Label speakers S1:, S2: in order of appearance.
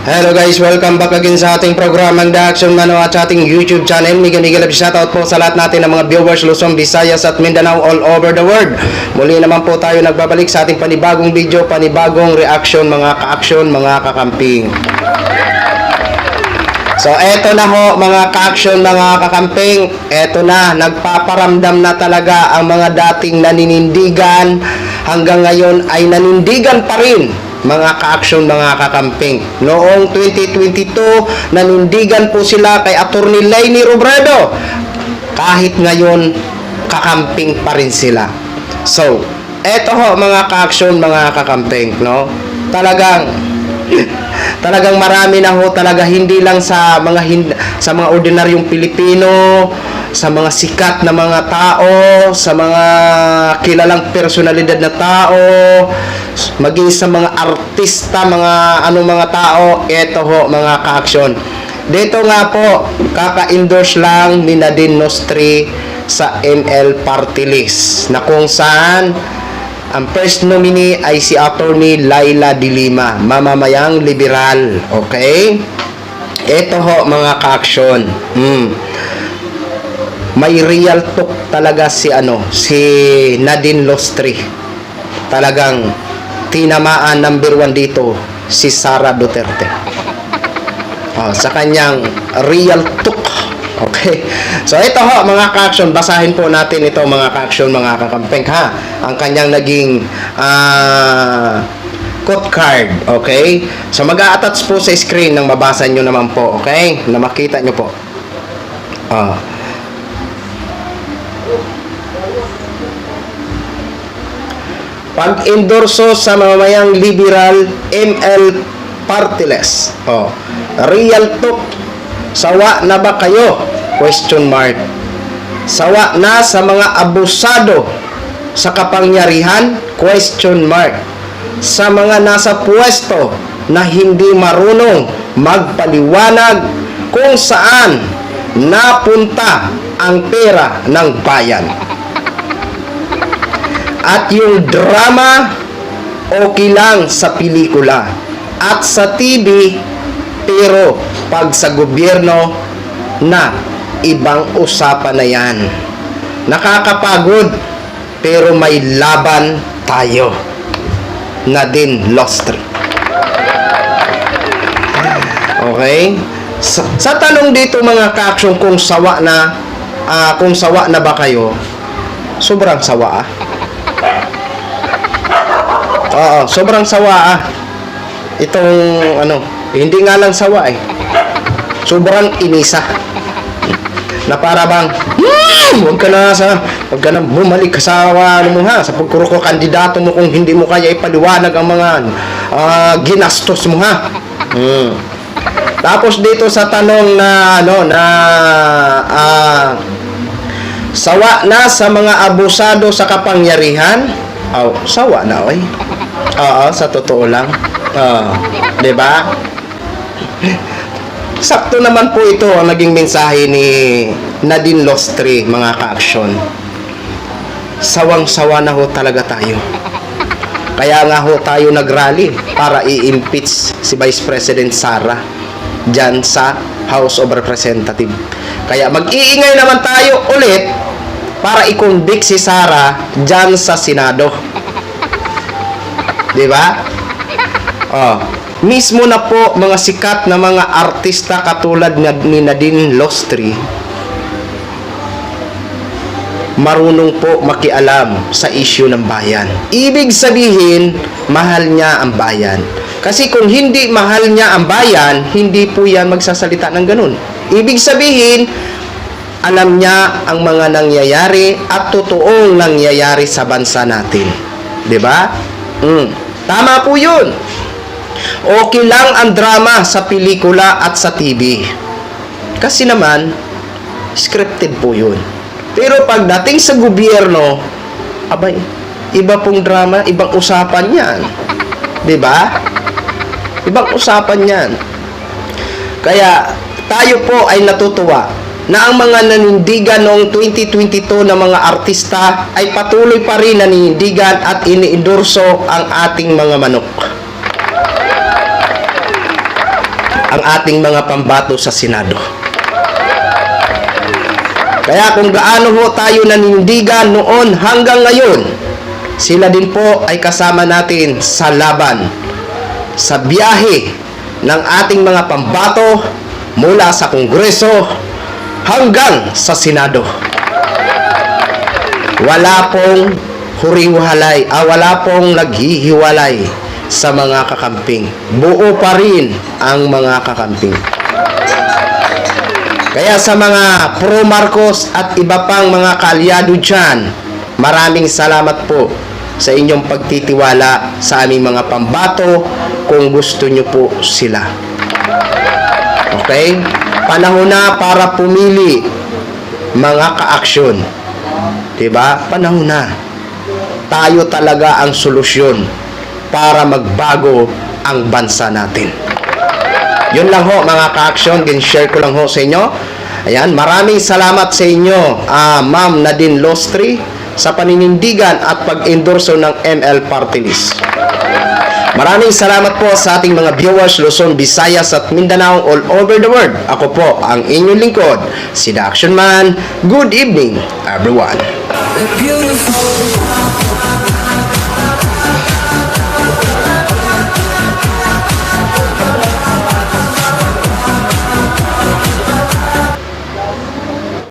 S1: Hello guys, welcome back again sa ating programang The Action Mano at sa ating YouTube channel. Miguel shoutout po sa lahat natin ng mga viewers Luzon, Visayas at Mindanao all over the world. Muli naman po tayo nagbabalik sa ating panibagong video, panibagong reaction mga ka-action, mga kakamping. So eto na ho mga ka-action, mga kakamping. Eto na, nagpaparamdam na talaga ang mga dating naninindigan. Hanggang ngayon ay nanindigan pa rin mga ka-action, mga kakamping. Noong 2022, nanindigan po sila kay Attorney Leni Robredo. Kahit ngayon, kakamping pa rin sila. So, eto ho mga ka-action, mga kakamping, no? Talagang marami na ho talaga, hindi lang sa mga ordinaryong Pilipino, sa mga sikat na mga tao, sa mga kilalang personalidad na tao, maging sa mga artista, mga tao. Eto ho mga ka-action. Dito nga po, kaka-endorse lang ni Nadine Nostri sa ML Party List, na kung saan ang first nominee ay si Attorney Laila De Lima, mamamayang liberal. Okay? Ito ho mga ka-action. May real talk talaga si Nadine Nostri. Talagang tinamaan number 1 dito si Sara Duterte. Sa kanyang real talk. Okay. So ito ho mga ka-action, basahin po natin ito mga ka-action, mga kakampeng ha. Ang kanyang naging quote card. Okay. So mag-a-attach po sa screen nang mabasa nyo naman po. Okay. Na makita nyo po. Pag-endorso sa mamamayang liberal ML Party List. Real talk. Sawa na ba kayo? Question mark. Sawa na sa mga abusado sa kapangyarihan? Question mark. Sa mga nasa pwesto na hindi marunong magpaliwanag kung saan napunta ang pera ng bayan. At yung drama, okay lang sa pelikula at sa TV, pero pag sa gobyerno na, ibang usapan na yan. Nakakapagod, pero may laban tayo. Nadine Nostri. Okay? Sa tanong dito mga ka-action, kung sawa na ba kayo? Sobrang sawa sobrang sawa itong hindi nga lang sawa sobrang inisa na para bang huwag ka na bumalik sa sa pagkuroko kandidato mo kung hindi mo kaya ipaliwanag ang mga ginastos mo Tapos dito sa tanong sawa na sa mga abusado sa kapangyarihan. Sawa na sa totoo lang. 'Di ba? Sakto naman po ito ang naging mensahe ni Nadine Nostri, mga ka-action. Sawang-sawa na ho talaga tayo. Kaya nga ho tayo nagrally para i-impeach si Vice President Sara dyan sa House of Representatives. Kaya mag-iingay naman tayo ulit para i-convict si Sara dyan sa Senado. Diba? Mismo na po mga sikat na mga artista katulad ni Nadine Nostri marunong po makialam sa issue ng bayan. Ibig sabihin, mahal niya ang bayan. Kasi kung hindi mahal niya ang bayan, hindi po yan magsasalita ng ganun. Ibig sabihin, alam niya ang mga nangyayari at totoong nangyayari sa bansa natin. 'Di ba? Tama po 'yun. Okay lang ang drama sa pelikula at sa TV. Kasi naman scripted po 'yun. Pero pagdating sa gobyerno, iba pong drama, ibang usapan 'yan. 'Di ba? Ibang usapan 'yan. Kaya tayo po ay natutuwa na ang mga nanindigan noong 2022 na mga artista ay patuloy pa rin nanindigan at iniendorso ang ating mga manok. ang ating mga pambato sa Senado. Kaya kung gaano ho tayo nanindigan noon hanggang ngayon, sila din po ay kasama natin sa laban, sa biyahe ng ating mga pambato mula sa Kongreso hanggang sa Senado. Wala pong wala pong naghihiwalay sa mga kakamping. Buo pa rin ang mga kakamping. Kaya sa mga pro Marcos at iba pang mga kaalyado dyan, maraming salamat po sa inyong pagtitiwala sa aming mga pambato kung gusto nyo po sila. Okay? Panahon na para pumili, mga kaaksyon. Diba? Panahon na. Tayo talaga ang solusyon para magbago ang bansa natin. Yun lang ho mga ka-action, share ko lang ho sa inyo. Ayan, maraming salamat sa inyo, Ma'am Nadine Lostri, sa paninindigan at pag-endorso ng ML Party List. Maraming salamat po sa ating mga viewers Luzon, Visayas at Mindanao all over the world. Ako po ang inyong lingkod, si The Action Man. Good evening, everyone.
S2: Beautiful.